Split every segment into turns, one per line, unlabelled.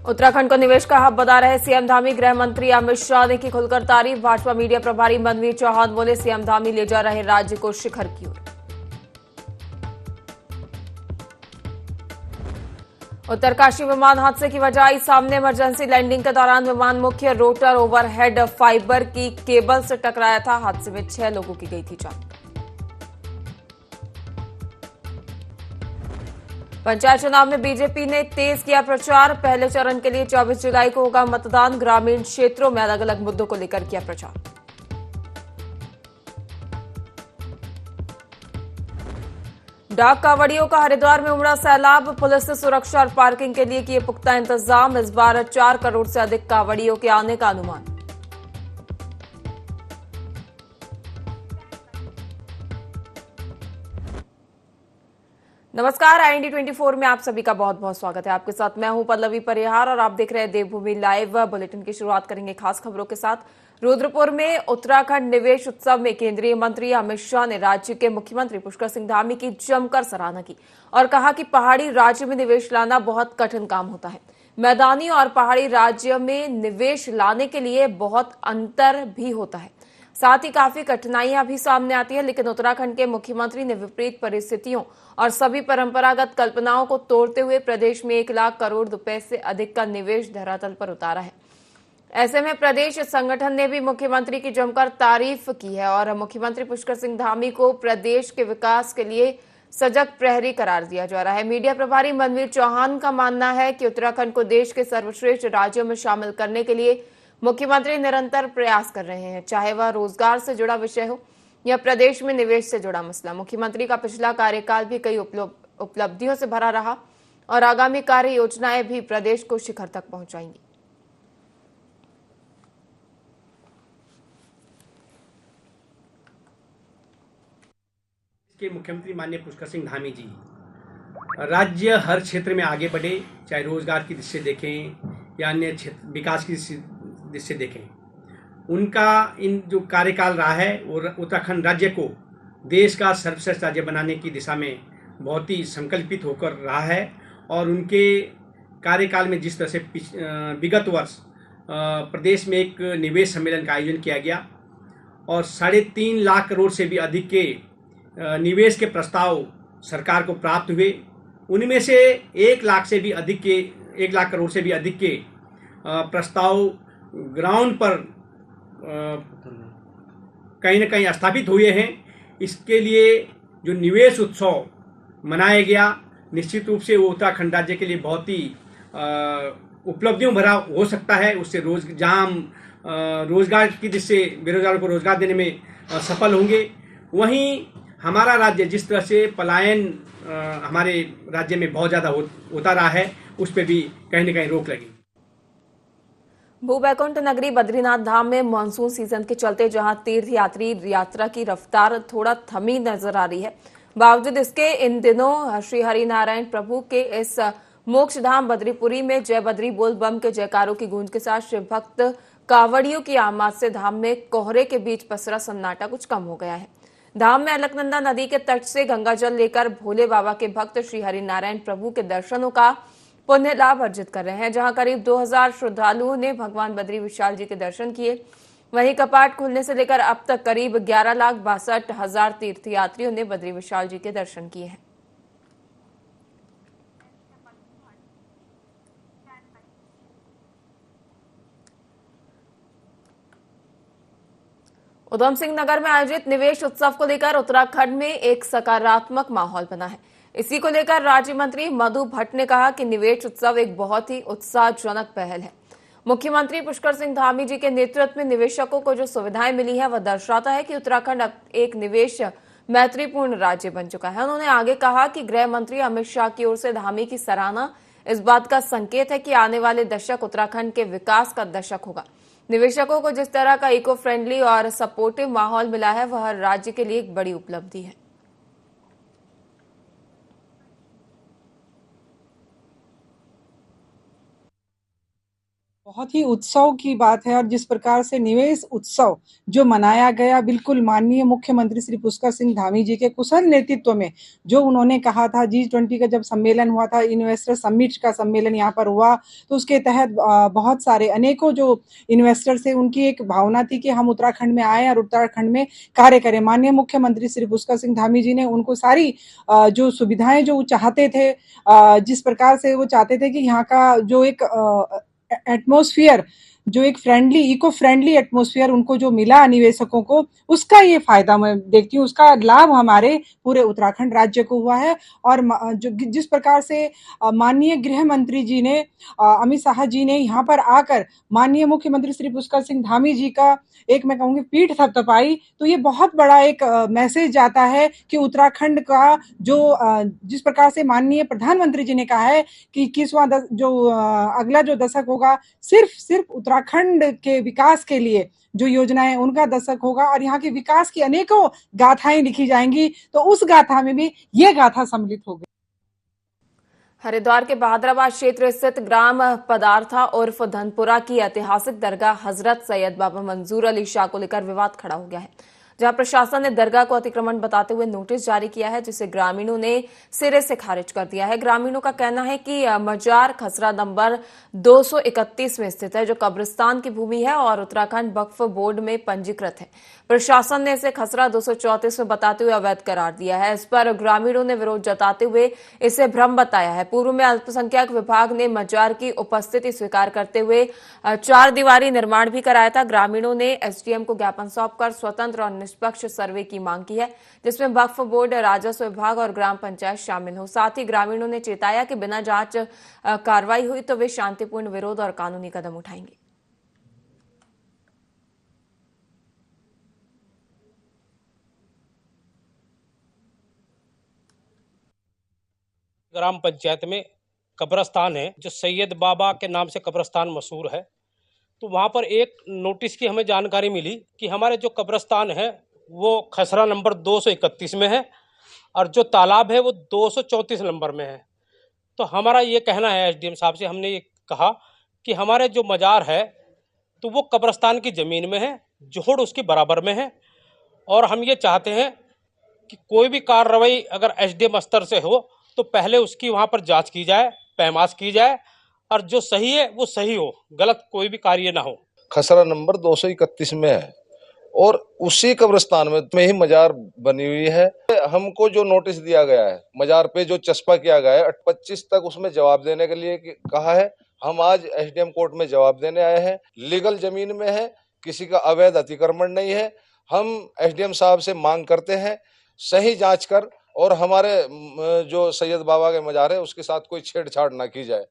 उत्तराखंड को निवेश का हब बता रहे सीएम धामी। गृह मंत्री अमित शाह ने की खुलकर तारीफ। भाजपा मीडिया प्रभारी मनवीर चौहान बोले, सीएम धामी ले जा रहे राज्य को शिखर की ओर। उत्तरकाशी विमान हादसे की वजह आई सामने। इमरजेंसी लैंडिंग के दौरान विमान मुख्य रोटर ओवरहेड फाइबर की केबल से टकराया था। हादसे में 6 लोगों की गई थी जान। पंचायत चुनाव में बीजेपी ने तेज किया प्रचार। पहले चरण के लिए 24 जुलाई को होगा मतदान। ग्रामीण क्षेत्रों में अलग अलग मुद्दों को लेकर किया प्रचार। डाक कावड़ियों का हरिद्वार में उमड़ा सैलाब। पुलिस ने सुरक्षा और पार्किंग के लिए किए पुख्ता इंतजाम। इस बार 4 करोड़ से अधिक कावड़ियों के आने का अनुमान। नमस्कार, IND 24 में आप सभी का बहुत बहुत स्वागत है। आपके साथ मैं हूं पल्लवी परिहार और आप देख रहे हैं देवभूमि लाइव। बुलेटिन की शुरुआत करेंगे खास खबरों के साथ। रुद्रपुर में उत्तराखंड निवेश उत्सव में केंद्रीय मंत्री अमित शाह ने राज्य के मुख्यमंत्री पुष्कर सिंह धामी की जमकर सराहना की और कहा कि पहाड़ी राज्य में निवेश लाना बहुत कठिन काम होता है। मैदानी और पहाड़ी राज्य में निवेश लाने के लिए बहुत अंतर भी होता है, साथ ही काफी कठिनाइयां भी सामने आती है। लेकिन उत्तराखंड के मुख्यमंत्री ने विपरीत परिस्थितियों और सभी परंपरागत कल्पनाओं को तोड़ते हुए प्रदेश में 1 लाख करोड़ रुपए से अधिक का निवेश धरातल पर उतारा है। ऐसे में प्रदेश संगठन ने भी मुख्यमंत्री की जमकर तारीफ की है और मुख्यमंत्री पुष्कर सिंह धामी को प्रदेश के विकास के लिए सजग प्रहरी करार दिया जा रहा है। मीडिया प्रभारी मनवीर चौहान का मानना है कि उत्तराखंड को देश के सर्वश्रेष्ठ राज्यों में शामिल करने के लिए मुख्यमंत्री निरंतर प्रयास कर रहे हैं, चाहे वह रोजगार से जुड़ा विषय हो या प्रदेश में निवेश से जुड़ा मसला। मुख्यमंत्री का पिछला कार्यकाल भी कई उपलब्धियों से भरा रहा और आगामी कार्य योजनाएं भी प्रदेश को शिखर तक पहुंचाएंगी।
के मुख्यमंत्री माननीय पुष्कर सिंह धामी जी राज्य हर क्षेत्र में आगे बढ़े, चाहे रोजगार की दृष्टि से देखें या अन्य क्षेत्र विकास की दृष्टि से देखें। उनका इन जो कार्यकाल रहा है वो उत्तराखंड राज्य को देश का सर्वश्रेष्ठ राज्य बनाने की दिशा में बहुत ही संकल्पित होकर रहा है। और उनके कार्यकाल में जिस तरह से विगत वर्ष प्रदेश में एक निवेश सम्मेलन का आयोजन किया गया और 3.5 लाख करोड़ से भी अधिक के निवेश के प्रस्ताव सरकार को प्राप्त हुए। उनमें से 1 लाख करोड़ से भी अधिक के प्रस्ताव ग्राउंड पर कहीं न कहीं स्थापित हुए हैं। इसके लिए जो निवेश उत्सव मनाया गया, निश्चित रूप से वो उत्तराखंड राज्य के लिए बहुत ही उपलब्धियों भरा हो सकता है। उससे रोजगार की दृष्टि से बेरोजगारों को रोजगार देने में सफल होंगे। वहीं हमारा राज्य जिस तरह से पलायन हमारे राज्य में बहुत ज्यादा होता रहा है, उस पर भी कहीं न कहीं रोक लगी।
भूवैकुंठ नगरी बद्रीनाथ धाम में मानसून सीजन के चलते जहां तीर्थ यात्री यात्रा की रफ्तार थोड़ा थमी नजर आ रही है, बावजूद इसके इन दिनों श्री हरिनारायण प्रभु के इस मोक्ष धाम बद्रीपुरी में जय बद्री बोल बम के जयकारों की गूंज के साथ शिव भक्त कावड़ियों की आमद से धाम में कोहरे के बीच पसरा सन्नाटा कुछ कम हो गया है। धाम में अलकनंदा नदी के तट से गंगा जल लेकर भोले बाबा के भक्त श्री हरिनारायण प्रभु के दर्शनों का पुण्य लाभ अर्जित कर रहे हैं। जहां करीब 2000 श्रद्धालुओं ने भगवान बद्री विशाल जी के दर्शन किए। वहीं कपाट खुलने से लेकर अब तक करीब 11,62,000 तीर्थयात्रियों ने बद्री विशाल जी के दर्शन किए हैं। उधम सिंह नगर में आयोजित निवेश उत्सव को लेकर उत्तराखंड में एक सकारात्मक माहौल बना है। इसी को लेकर राज्य मंत्री मधु भट्ट ने कहा कि निवेश उत्सव एक बहुत ही उत्साहजनक पहल है। मुख्यमंत्री पुष्कर सिंह धामी जी के नेतृत्व में निवेशकों को जो सुविधाएं मिली है वह दर्शाता है कि उत्तराखंड अब एक निवेश मैत्रीपूर्ण राज्य बन चुका है। उन्होंने आगे कहा कि गृह मंत्री अमित शाह की ओर से धामी की सराहना इस बात का संकेत है कि आने वाले दशक उत्तराखंड के विकास का दशक होगा। निवेशकों को जिस तरह का इको फ्रेंडली और सपोर्टिव माहौल मिला है वह राज्य के लिए एक बड़ी उपलब्धि है।
बहुत ही उत्सव की बात है और जिस प्रकार से निवेश उत्सव जो मनाया गया, बिल्कुल माननीय मुख्यमंत्री श्री पुष्कर सिंह धामी जी के कुशल नेतृत्व में, जो उन्होंने कहा था G20 का जब सम्मेलन हुआ था, इन्वेस्टर समिट का सम्मेलन यहाँ पर हुआ, तो उसके तहत बहुत सारे अनेकों जो इन्वेस्टर्स थे, उनकी एक भावना थी कि हम उत्तराखंड में आए और उत्तराखंड में कार्य करें। माननीय मुख्यमंत्री श्री पुष्कर सिंह धामी जी ने उनको सारी जो सुविधाएं जो चाहते थे, जिस प्रकार से वो चाहते थे कि यहाँ का जो एक एटमॉस्फेयर, जो एक फ्रेंडली, इको फ्रेंडली एटमॉस्फेयर उनको जो मिला निवेशकों को, उसका ये फायदा मैं देखती हूँ, उसका लाभ हमारे पूरे उत्तराखंड राज्य को हुआ है। और जो जिस प्रकार से माननीय गृह मंत्री जी ने, अमित शाह जी ने यहाँ पर आकर माननीय मुख्यमंत्री श्री पुष्कर सिंह धामी जी का एक, मैं कहूँगी, पीठ थपथपाई, तो ये बहुत बड़ा एक मैसेज जाता है कि उत्तराखंड का जो जिस प्रकार से माननीय प्रधानमंत्री जी ने कहा है कि 21वां जो अगला जो दशक होगा, सिर्फ उत्तराखंड के विकास के लिए जो योजनाएं, उनका दशक होगा और यहाँ के विकास की अनेकों गाथाएं लिखी जाएंगी, तो उस गाथा में भी ये गाथा सम्मिलित होगी।
हरिद्वार के बहादुराबाद क्षेत्र स्थित ग्राम पदार्था उर्फ धनपुरा की ऐतिहासिक दरगाह हजरत सैयद बाबा मंजूर अली शाह को लेकर विवाद खड़ा हो गया है, जहां प्रशासन ने दरगाह को अतिक्रमण बताते हुए नोटिस जारी किया है, जिसे ग्रामीणों ने सिरे से खारिज कर दिया है। ग्रामीणों का कहना है कि मजार खसरा नंबर 231 में स्थित है, जो कब्रिस्तान की भूमि है और उत्तराखंड वक्फ बोर्ड में पंजीकृत है। प्रशासन ने इसे खसरा 234 में बताते हुए अवैध करार दिया है। इस पर ग्रामीणों ने विरोध जताते हुए इसे भ्रम बताया है। पूर्व में अल्पसंख्यक विभाग ने मजार की उपस्थिति स्वीकार करते हुए 4 दीवारी निर्माण भी कराया था। ग्रामीणों ने एसडीएम को ज्ञापन सौंपकर स्वतंत्र और निष्पक्ष सर्वे की मांग की है, जिसमें वक्फ बोर्ड, राजस्व विभाग और ग्राम पंचायत शामिल हो। साथ ही ग्रामीणों ने चेताया कि बिना जांच कार्रवाई हुई तो वे शांतिपूर्ण विरोध और कानूनी कदम उठाएंगे।
ग्राम पंचायत में कब्रस्तान है, जो सैयद बाबा के नाम से कब्रस्तान मशहूर है। तो वहाँ पर एक नोटिस की हमें जानकारी मिली कि हमारे जो कब्रस्तान है वो खसरा नंबर 231 में है और जो तालाब है वो 234 नंबर में है। तो हमारा ये कहना है, एसडीएम साहब से हमने ये कहा कि हमारे जो मजार है तो वो कब्रस्तान की ज़मीन में है, जोड़ उसकी बराबर में है, और हम ये चाहते हैं कि कोई भी कार्रवाई अगर एसडीएम स्तर से हो तो पहले उसकी वहाँ पर जांच की जाए, पैमाश की जाए, और जो सही है वो सही हो, गलत कोई भी कार्य ना हो।
खसरा नंबर 231 में है और उसी कब्रिस्तान में ही मजार बनी हुई है। हमको जो नोटिस दिया गया है, मजार पे जो चस्पा किया गया है, 25 तक उसमें जवाब देने के लिए कहा है। हम आज एसडीएम कोर्ट में जवाब देने आए हैं। लीगल जमीन में है, किसी का अवैध अतिक्रमण नहीं है। हम एसडीएम साहब से मांग करते हैं सही जांच कर, और हमारे जो सैयद बाबा के मजार है उसके साथ कोई छेड़छाड़ ना की जाए।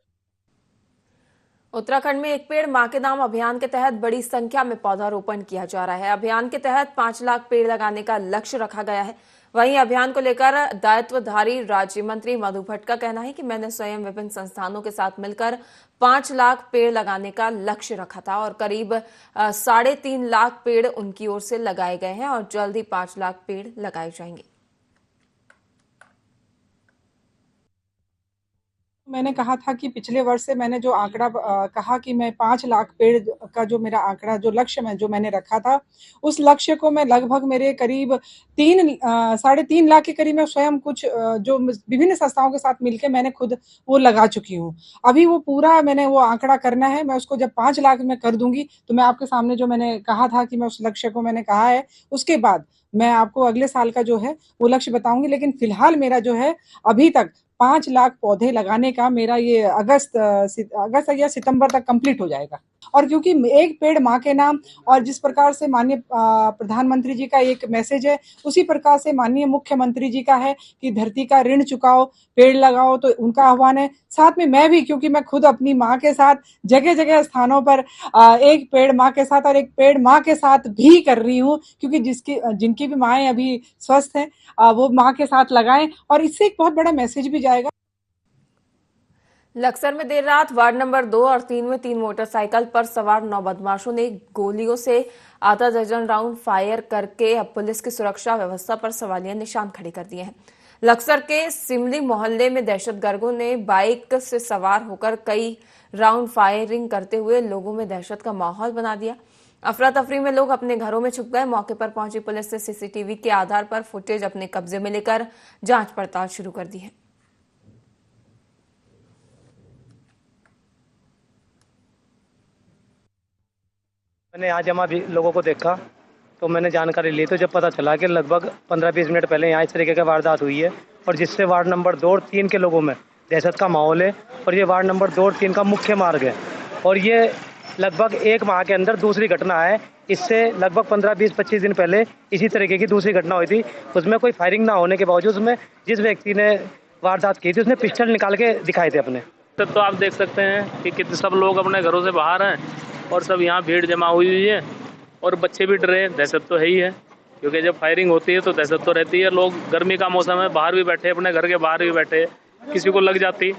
उत्तराखंड में एक पेड़ मां के नाम अभियान के तहत बड़ी संख्या में पौधारोपण किया जा रहा है। अभियान के तहत 5 लाख पेड़ लगाने का लक्ष्य रखा गया है। वहीं अभियान को लेकर दायित्वधारी राज्य मंत्री मधु भट्ट का कहना है कि मैंने स्वयं विभिन्न संस्थानों के साथ मिलकर 5 लाख पेड़ लगाने का लक्ष्य रखा था और करीब 3.5 लाख पेड़ उनकी ओर से लगाए गए हैं और जल्द ही 5 लाख पेड़ लगाए जाएंगे।
मैंने कहा था कि पिछले वर्ष से मैंने जो आंकड़ा कहा कि मैं 5 लाख पेड़ का जो मेरा आंकड़ा, जो लक्ष्य में जो मैंने रखा था, उस लक्ष्य को मैं लगभग मेरे करीब 3.5 लाख के करीब मैं स्वयं कुछ जो विभिन्न संस्थाओं के साथ मिलकर मैंने खुद वो लगा चुकी हूँ। अभी वो पूरा मैंने वो आंकड़ा करना है। मैं उसको जब 5 लाख में कर दूंगी तो मैं आपके सामने जो मैंने कहा था कि मैं उस लक्ष्य को मैंने कहा है, उसके बाद मैं आपको अगले साल का जो है वो लक्ष्य बताऊंगी। लेकिन फिलहाल मेरा जो है अभी तक 5 लाख पौधे लगाने का मेरा ये अगस्त या सितंबर तक कंप्लीट हो जाएगा। और क्योंकि एक पेड़ माँ के नाम, और जिस प्रकार से माननीय प्रधानमंत्री जी का एक मैसेज है, उसी प्रकार से माननीय मुख्यमंत्री जी का है कि धरती का ऋण चुकाओ, पेड़ लगाओ, तो उनका आह्वान है। साथ में मैं भी, क्योंकि मैं खुद अपनी माँ के साथ जगह जगह स्थानों पर एक पेड़ माँ के साथ और एक पेड़ माँ के साथ भी कर रही हूँ, क्योंकि जिनकी भी माएँ अभी स्वस्थ हैं वो माँ के साथ लगाएं, और इससे एक बहुत बड़ा मैसेज भी जाएगा।
लक्सर में देर रात वार्ड नंबर 2 और 3 में 3 मोटरसाइकिल पर सवार 9 बदमाशों ने गोलियों से आधा दर्जन राउंड फायर करके पुलिस की सुरक्षा व्यवस्था पर सवालिया निशान खड़े कर दिए हैं। लक्सर के सिमली मोहल्ले में दहशतगर्दों ने बाइक से सवार होकर कई राउंड फायरिंग करते हुए लोगों में दहशत का माहौल बना दिया। अफरा तफरी में लोग अपने घरों में छुप गए। मौके पर पहुंची पुलिस ने सीसीटीवी के आधार पर फुटेज अपने कब्जे में लेकर जांच पड़ताल शुरू कर दी है।
मैंने आज जमा भी लोगों को देखा तो मैंने जानकारी ली, तो जब पता चला कि लगभग 15-20 मिनट पहले यहाँ इस तरीके की वारदात हुई है और जिससे वार्ड नंबर 2 और 3 के लोगों में दहशत का माहौल है और ये वार्ड नंबर 2 और 3 का मुख्य मार्ग है और ये लगभग 1 माह के अंदर दूसरी घटना है। इससे लगभग 15-20-25 दिन पहले इसी तरीके की दूसरी घटना हुई थी। उसमें कोई फायरिंग ना होने के बावजूद उसमें जिस व्यक्ति ने वारदात की थी उसने पिस्टल निकाल के दिखाए थे अपने।
तो आप देख सकते हैं कि कितने सब लोग अपने घरों से बाहर हैं और सब यहाँ भीड़ जमा हुई है और बच्चे भी डरे। दहशत तो है ही है क्योंकि जब फायरिंग होती है तो दहशत तो रहती है। लोग गर्मी का मौसम है, बाहर भी बैठे, अपने घर के बाहर भी बैठे, किसी को लग जाती।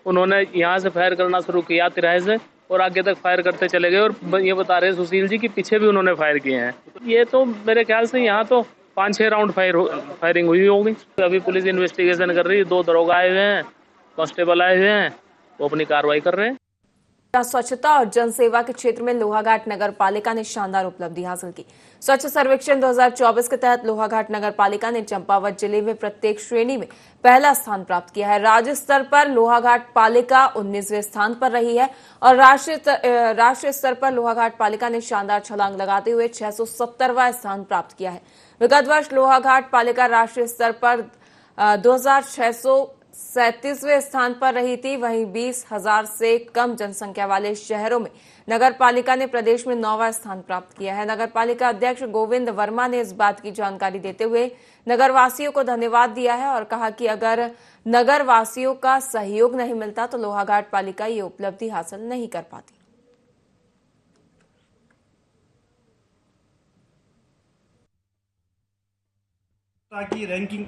उन्होंने यहाँ से फायर करना शुरू किया तिराहे से और आगे तक फायर करते चले गए और ये बता रहे सुशील जी कि पीछे भी उन्होंने फायर किए हैं। ये तो मेरे ख्याल से यहाँ तो 5-6 राउंड फायरिंग हुई होगी। अभी पुलिस इन्वेस्टिगेशन कर रही है। 2 दरोगा आए हुए हैं, कांस्टेबल आए हुए हैं, वो अपनी कार्रवाई कर रहे हैं।
स्वच्छता और जनसेवा के क्षेत्र में लोहाघाट नगर पालिका ने शानदार उपलब्धि हासिल की। स्वच्छ सर्वेक्षण 2024 के तहत लोहाघाट नगर पालिका ने चंपावत जिले में प्रत्येक श्रेणी में पहला स्थान प्राप्त किया है। राज्य स्तर पर लोहाघाट पालिका 19वें स्थान पर रही है और राष्ट्रीय स्तर पर लोहाघाट पालिका ने शानदार छलांग लगाते हुए 670वां स्थान प्राप्त किया है। विगत वर्ष लोहाघाट पालिका राष्ट्रीय स्तर पर 2637वें स्थान पर रही थी। वहीं 20,000 से कम जनसंख्या वाले शहरों में नगर पालिका ने प्रदेश में 9वां स्थान प्राप्त किया है। नगर पालिका अध्यक्ष गोविंद वर्मा ने इस बात की जानकारी देते हुए नगर वासियों को धन्यवाद दिया है और कहा कि अगर नगर वासियों का सहयोग नहीं मिलता तो लोहाघाट पालिका ये उपलब्धि हासिल नहीं कर पाती।
की रैंकिंग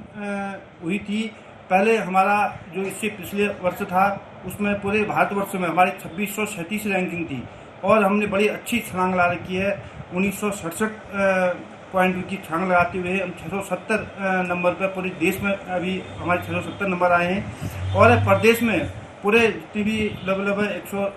हुई थी। पहले हमारा जो इससे पिछले वर्ष था उसमें पूरे भारतवर्ष में हमारी 2637 रैंकिंग थी और हमने बड़ी अच्छी छलांग लगा रखी है। 1967 पॉइंट की छलांग लगाते हुए हम 670 नंबर पर पूरे देश में अभी हमारे 670 नंबर आए हैं और प्रदेश में पूरे जितने भी लगभग 100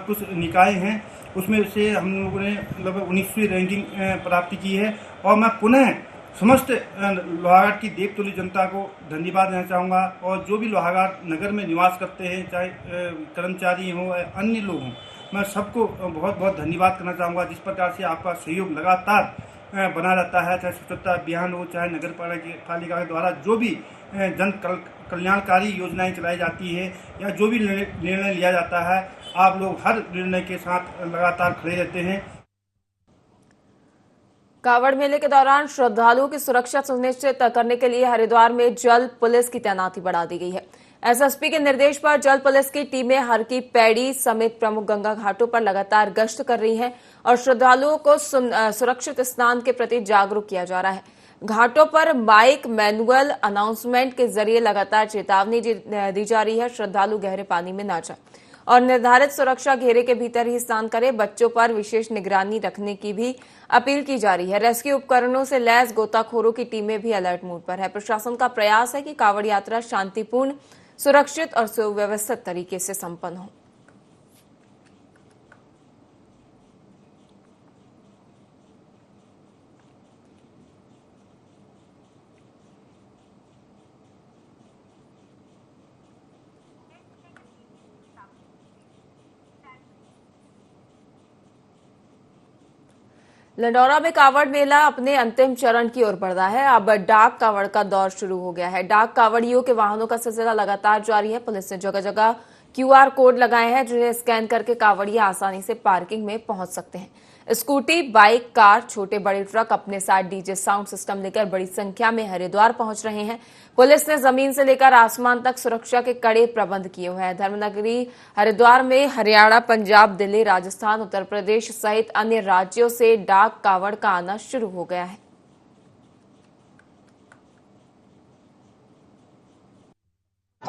कुछ निकाय हैं उसमें से हम लोगों ने लगभग 19वीं रैंकिंग प्राप्त की है। और मैं पुनः समस्त लोहाघाट की देवतुल्य जनता को धन्यवाद देना चाहूँगा और जो भी लोहाघाट नगर में निवास करते हैं, चाहे कर्मचारी हों या अन्य लोग हों, मैं सबको बहुत बहुत धन्यवाद करना चाहूँगा। जिस प्रकार से आपका सहयोग लगातार बना रहता है, चाहे स्वच्छता अभियान हो, चाहे नगर पालिका के द्वारा जो भी जन कल्याणकारी योजनाएं चलाई जाती है या जो भी निर्णय लिया जाता है, आप लोग हर निर्णय के साथ लगातार खड़े रहते हैं।
कांवड़ मेले के दौरान श्रद्धालुओं की सुरक्षा सुनिश्चित करने के लिए हरिद्वार में जल पुलिस की तैनाती बढ़ा दी गई है। एसएसपी के निर्देश पर जल पुलिस की टीमें हर की पैड़ी समेत प्रमुख गंगा घाटों पर लगातार गश्त कर रही हैं और श्रद्धालुओं को सुरक्षित स्नान के प्रति जागरूक किया जा रहा है। घाटों पर माइक मैनुअल अनाउंसमेंट के जरिए लगातार चेतावनी दी जा रही है, श्रद्धालु गहरे पानी में न जाएं और निर्धारित सुरक्षा घेरे के भीतर ही स्नान करें। बच्चों पर विशेष निगरानी रखने की भी अपील की जा रही है। रेस्क्यू उपकरणों से लैस गोताखोरों की टीमें भी अलर्ट मोड पर है। प्रशासन का प्रयास है कि कांवड़ यात्रा शांतिपूर्ण, सुरक्षित और सुव्यवस्थित तरीके से संपन्न हो। लंडौरा में कांवड़ मेला अपने अंतिम चरण की ओर बढ़ रहा है। अब डाक कांवड़ का दौर शुरू हो गया है। डाक कांवड़ियों के वाहनों का सिलसिला लगातार जारी है। पुलिस ने जगह जगह QR कोड लगाए हैं जिन्हें स्कैन करके कांवड़िया आसानी से पार्किंग में पहुंच सकते हैं। स्कूटी, बाइक, कार, छोटे बड़े ट्रक अपने साथ डीजे साउंड सिस्टम लेकर बड़ी संख्या में हरिद्वार पहुंच रहे हैं। पुलिस ने जमीन से लेकर आसमान तक सुरक्षा के कड़े प्रबंध किए हुए हैं। धर्मनगरी हरिद्वार में हरियाणा, पंजाब, दिल्ली, राजस्थान, उत्तर प्रदेश सहित अन्य राज्यों से डाक कांवड़ का आना शुरू हो गया है।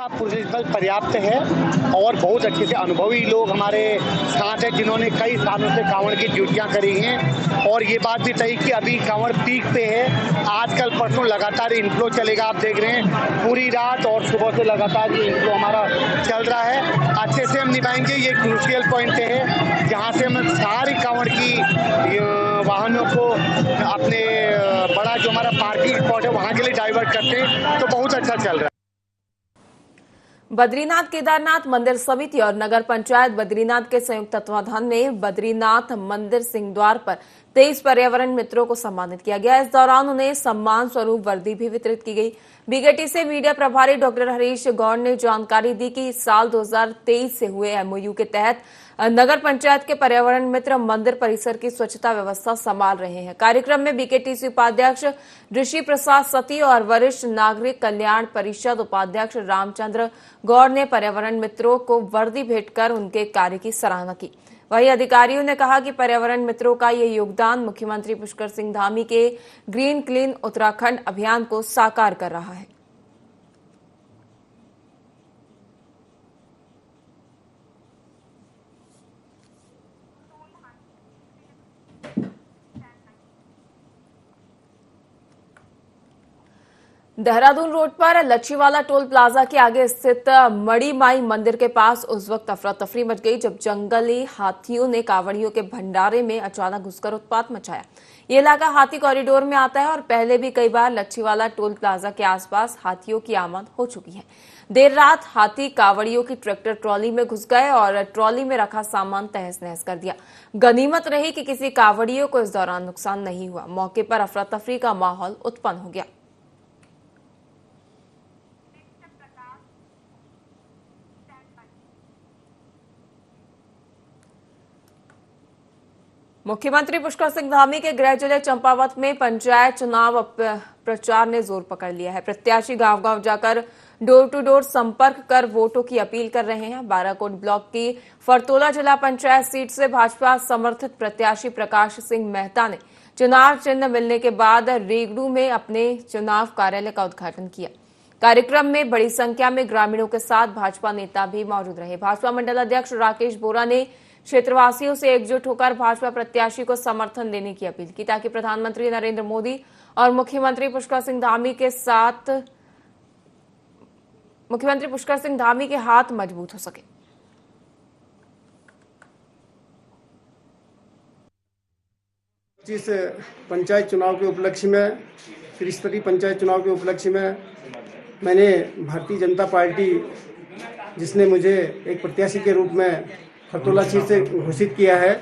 पुलिस बल पर्याप्त है और बहुत अच्छे से अनुभवी लोग हमारे साथ हैं जिन्होंने कई सालों से कांवड़ की ड्यूटियां करी हैं। और ये बात भी सही कि अभी कांवड़ पीक पे है। आजकल परसों लगातार इनफ्लो चलेगा, आप देख रहे हैं पूरी रात और सुबह से लगातार ये इनफ्लो हमारा चल रहा है। अच्छे से हम निभाएंगे। ये क्रूशियल पॉइंट है जहाँ से हम सारी कांवड़ की वाहनों को अपने बड़ा जो हमारा पार्किंग स्पॉट है वहाँ के लिए डाइवर्ट करते हैं, तो बहुत अच्छा चल रहा है।
बद्रीनाथ केदारनाथ मंदिर समिति और नगर पंचायत बद्रीनाथ के संयुक्त तत्वाधान में बद्रीनाथ मंदिर सिंहद्वार पर 23 पर्यावरण मित्रों को सम्मानित किया गया। इस दौरान उन्हें सम्मान स्वरूप वर्दी भी वितरित की गई। बीकेटी से मीडिया प्रभारी डॉक्टर हरीश गौड़ ने जानकारी दी कि इस साल 2023 से हुए एमओयू के तहत नगर पंचायत के पर्यावरण मित्र मंदिर परिसर की स्वच्छता व्यवस्था संभाल रहे हैं। कार्यक्रम में बीकेटीसी उपाध्यक्ष ऋषि प्रसाद सती और वरिष्ठ नागरिक कल्याण परिषद उपाध्यक्ष रामचंद्र गौड़ ने पर्यावरण मित्रों को वर्दी भेंट कर उनके कार्य की सराहना की। वहीं अधिकारियों ने कहा कि पर्यावरण मित्रों का ये योगदान मुख्यमंत्री पुष्कर सिंह धामी के ग्रीन क्लीन उत्तराखंड अभियान को साकार कर रहा है। देहरादून रोड पर लच्छीवाला टोल प्लाजा के आगे स्थित मड़ी माई मंदिर के पास उस वक्त अफरा तफरी मच गई जब जंगली हाथियों ने कांवड़ियों के भंडारे में अचानक घुसकर उत्पात मचाया। ये इलाका हाथी कॉरिडोर में आता है और पहले भी कई बार लच्छीवाला टोल प्लाजा के आसपास हाथियों की आमद हो चुकी है। देर रात हाथी कांवड़ियों की ट्रैक्टर ट्रॉली में घुस गए और ट्रॉली में रखा सामान तहस नहस कर दिया। गनीमत रही कि किसी कांवड़ियों को इस दौरान नुकसान नहीं हुआ। मौके पर अफरा तफरी का माहौल उत्पन्न हो गया। मुख्यमंत्री पुष्कर सिंह धामी के गृह जिले चंपावत में पंचायत चुनाव प्रचार ने जोर पकड़ लिया है। प्रत्याशी गांव-गांव जाकर डोर टू डोर संपर्क कर वोटों की अपील कर रहे हैं। बाराकोट ब्लॉक की फरतोला जिला पंचायत सीट से भाजपा समर्थित प्रत्याशी प्रकाश सिंह मेहता ने चुनाव चिन्ह मिलने के बाद रेगड़ू में अपने चुनाव कार्यालय का उद्घाटन किया। कार्यक्रम में बड़ी संख्या में ग्रामीणों के साथ भाजपा नेता भी मौजूद रहे। भाजपा मंडल अध्यक्ष राकेश बोरा ने क्षेत्रवासियों से एकजुट होकर भाजपा प्रत्याशी को समर्थन देने की अपील की ताकि प्रधानमंत्री नरेंद्र मोदी और मुख्यमंत्री पुष्कर सिंह धामी के हाथ मजबूत हो सके।
इस पंचायत चुनाव के उपलक्ष्य में, त्रिस्तरीय पंचायत चुनाव के उपलक्ष्य में मैंने भारतीय जनता पार्टी, जिसने मुझे एक प्रत्याशी के रूप में फरतोला सीट से घोषित किया है,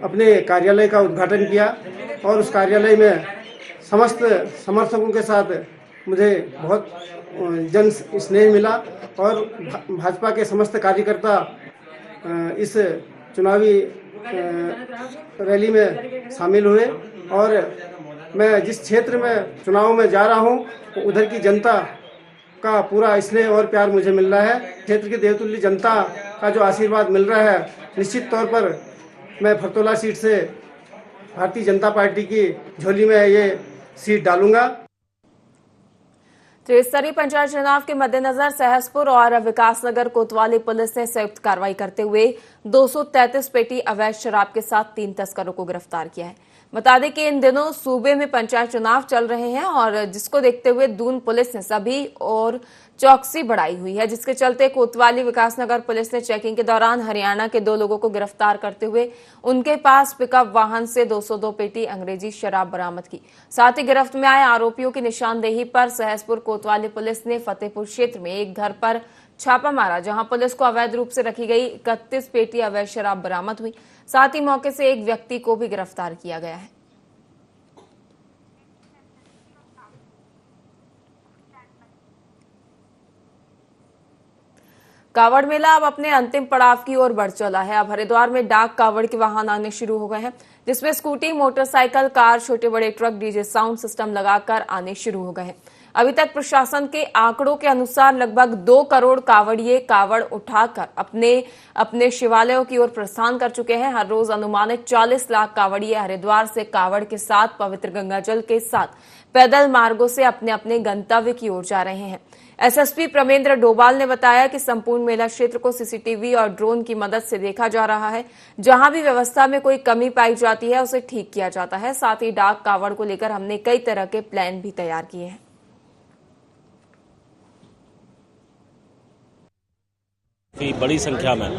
अपने कार्यालय का उद्घाटन किया और उस कार्यालय में समस्त समर्थकों के साथ मुझे बहुत जन स्नेह मिला और भाजपा के समस्त कार्यकर्ता इस चुनावी रैली में शामिल हुए और मैं जिस क्षेत्र में चुनाव में जा रहा हूं, उधर की जनता का पूरा स्नेह और प्यार मुझे मिल रहा है। क्षेत्र की देवतुल्य जनता का जो आशीर्वाद मिल रहा है, निश्चित तौर पर मैं फरतोला सीट से भारतीय जनता पार्टी की झोली में ये सीट डालूंगा।
त्रिस्तरीय पंचायत चुनाव के मद्देनजर सहसपुर और विकासनगर कोतवाली पुलिस ने संयुक्त कार्रवाई करते हुए 233 पेटी अवैध शराब के साथ 3 तस्करों को गिरफ्तार किया है। बता दें कि इन दिनों सूबे में पंचायत चुनाव चल रहे हैं और जिसको देखते हुए दून पुलिस ने सभी और चौकसी बढ़ाई हुई है, जिसके चलते कोतवाली विकासनगर पुलिस ने चेकिंग के दौरान हरियाणा के 2 लोगों को गिरफ्तार करते हुए उनके पास पिकअप वाहन से 202 पेटी अंग्रेजी शराब बरामद की। साथ ही गिरफ्त में आए आरोपियों की निशानदेही पर सहसपुर कोतवाली पुलिस ने फतेहपुर क्षेत्र में एक घर पर छापा मारा, जहां पुलिस को अवैध रूप से रखी गई 31 पेटी अवैध शराब बरामद हुई। साथ ही मौके से एक व्यक्ति को भी गिरफ्तार किया गया है। कावड़ मेला अब अपने अंतिम पड़ाव की ओर बढ़ चला है। अब हरिद्वार में डाक कावड़ के वाहन आने शुरू हो गए हैं, जिसमें स्कूटी, मोटरसाइकिल, कार, छोटे बड़े ट्रक डीजे साउंड सिस्टम लगाकर आने शुरू हो गए हैं। अभी तक प्रशासन के आंकड़ों के अनुसार लगभग 2 करोड़ कावड़िए कावड़ उठाकर अपने अपने शिवालयों की ओर प्रस्थान कर चुके हैं। हर रोज अनुमानित 40 लाख कावड़िए हरिद्वार से कावड़ के साथ पवित्र गंगाजल के साथ पैदल मार्गों से अपने अपने गंतव्य की ओर जा रहे हैं। एसएसपी प्रमेंद्र डोभाल ने बताया कि संपूर्ण मेला क्षेत्र को सीसीटीवी और ड्रोन की मदद से देखा जा रहा है। जहां भी व्यवस्था में कोई कमी पाई जाती है उसे ठीक किया जाता है। साथ ही डाक कावड़ को लेकर हमने कई तरह के प्लान भी तैयार किए हैं।
बड़ी संख्या में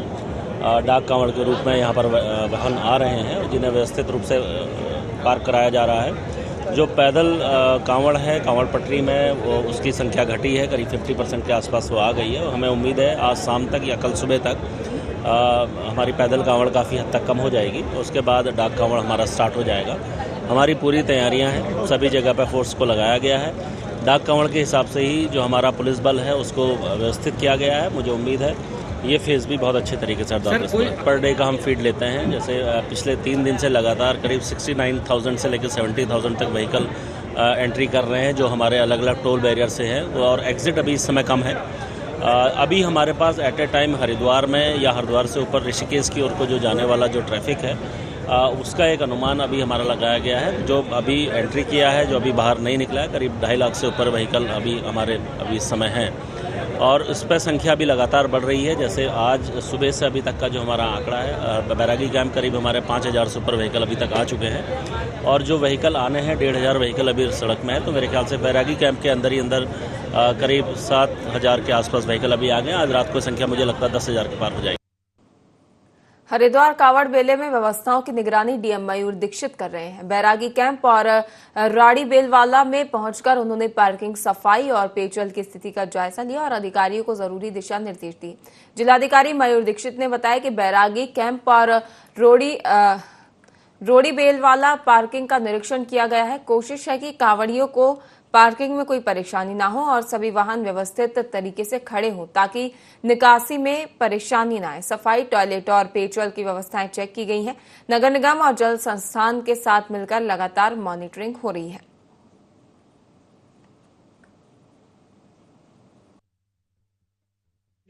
डाक कांवड़ के रूप में यहाँ पर वाहन आ रहे हैं और जिन्हें व्यवस्थित रूप से पार्क कराया जा रहा है। जो पैदल कांवड़ है कांवड़ पटरी में वो उसकी संख्या घटी है, करीब 50% के आसपास वो आ गई है और हमें उम्मीद है आज शाम तक या कल सुबह तक हमारी पैदल कांवड़ काफ़ी हद तक कम हो जाएगी। तो उसके बाद डाक कांवड़ हमारा स्टार्ट हो जाएगा। हमारी पूरी तैयारियां हैं, सभी जगह पर फोर्स को लगाया गया है। डाक कांवड़ के हिसाब से ही जो हमारा पुलिस बल है उसको व्यवस्थित किया गया है। मुझे उम्मीद है ये फेज़ भी बहुत अच्छे तरीके से पर डे का हम फीड लेते हैं। जैसे पिछले 3 दिन से लगातार करीब 69,000 से लेकर 70,000 तक व्हीकल एंट्री कर रहे हैं जो हमारे अलग अलग टोल बैरियर से हैं और एग्जिट अभी इस समय कम है। अभी हमारे पास एट ए टाइम हरिद्वार में या हरिद्वार से ऊपर ऋषिकेश की ओर को जो जाने वाला जो ट्रैफिक है उसका एक अनुमान अभी हमारा लगाया गया है। जो अभी एंट्री किया है, जो अभी बाहर नहीं निकला है, करीब 2.5 लाख से ऊपर व्हीकल अभी इस समय हैं और इस पर संख्या भी लगातार बढ़ रही है। जैसे आज सुबह से अभी तक का जो हमारा आंकड़ा है, बैरागी कैंप करीब हमारे 5,000 से ऊपर व्हीकल अभी तक आ चुके हैं और जो व्हीकल आने हैं 1,500 व्हीकल अभी सड़क में है। तो मेरे ख्याल से बैरागी कैंप के अंदर ही अंदर करीब 7,000 के आसपास व्हीकल अभी आ गए। आज रात को संख्या मुझे लगता है 10,000 के पार हो जाएगी।
हरिद्वार कावड़ मेले में व्यवस्थाओं की निगरानी डीएम मयूर दीक्षित कर रहे हैं। बैरागी कैंप और राड़ी बेलवाला में पहुंचकर उन्होंने पार्किंग, सफाई और पेयजल की स्थिति का जायजा लिया और अधिकारियों को जरूरी दिशा निर्देश दिए। जिलाधिकारी मयूर दीक्षित ने बताया कि बैरागी कैंप और रोड़ी बेलवाला पार्किंग का निरीक्षण किया गया है। कोशिश है कि कांवड़ियों को पार्किंग में कोई परेशानी ना हो और सभी वाहन व्यवस्थित तरीके से खड़े हों ताकि निकासी में परेशानी ना आए। सफाई, टॉयलेट और पेयजल की व्यवस्थाएं चेक की गई हैं। नगर निगम और जल संस्थान के साथ मिलकर लगातार मॉनिटरिंग हो रही है।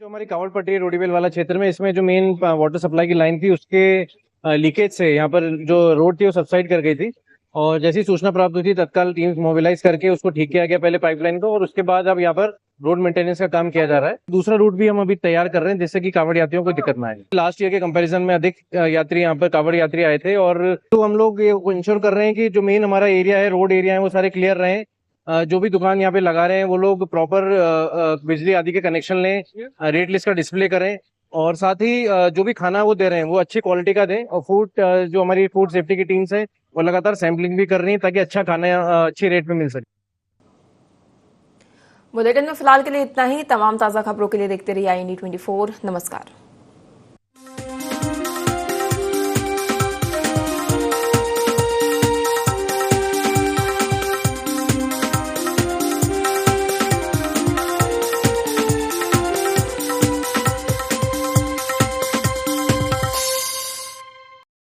जो हमारी कावड़ पट्टी रोडीबेल वाला क्षेत्र में, इसमें जो मेन वाटर सप्लाई की लाइन थी उसके लीकेज से यहाँ पर जो रोड थी वो सबसाइड कर गई थी और जैसी सूचना प्राप्त हुई थी तत्काल टीम मोबिलाइज करके उसको ठीक किया गया, पहले पाइपलाइन को, और उसके बाद अब यहाँ पर रोड मेंटेनेंस का काम किया जा रहा है। दूसरा रूट भी हम अभी तैयार कर रहे हैं जिससे कि कावड़ यात्रियों को दिक्कत ना आए। लास्ट ईयर के कंपैरिजन में अधिक यात्री यहाँ पर कावड़ यात्री आए थे और तो हम लोग ये इंश्योर कर रहे हैं कि जो मेन हमारा एरिया है, रोड एरिया है, वो सारे क्लियर रहें। जो भी दुकान यहाँ पे लगा रहे हैं वो लोग प्रॉपर बिजली आदि के कनेक्शन लें, रेट लिस्ट का डिस्प्ले करें और साथ ही जो भी खाना वो दे रहे हैं वो अच्छी क्वालिटी का दें। और फूड जो हमारी फूड सेफ्टी की टीम्स है वो लगातार सैंपलिंग भी कर रही है ताकि अच्छा खाना अच्छी रेट में मिल सके।
बुलेटिन में फिलहाल के लिए इतना ही। तमाम ताजा खबरों के लिए देखते रहिए IND24। नमस्कार।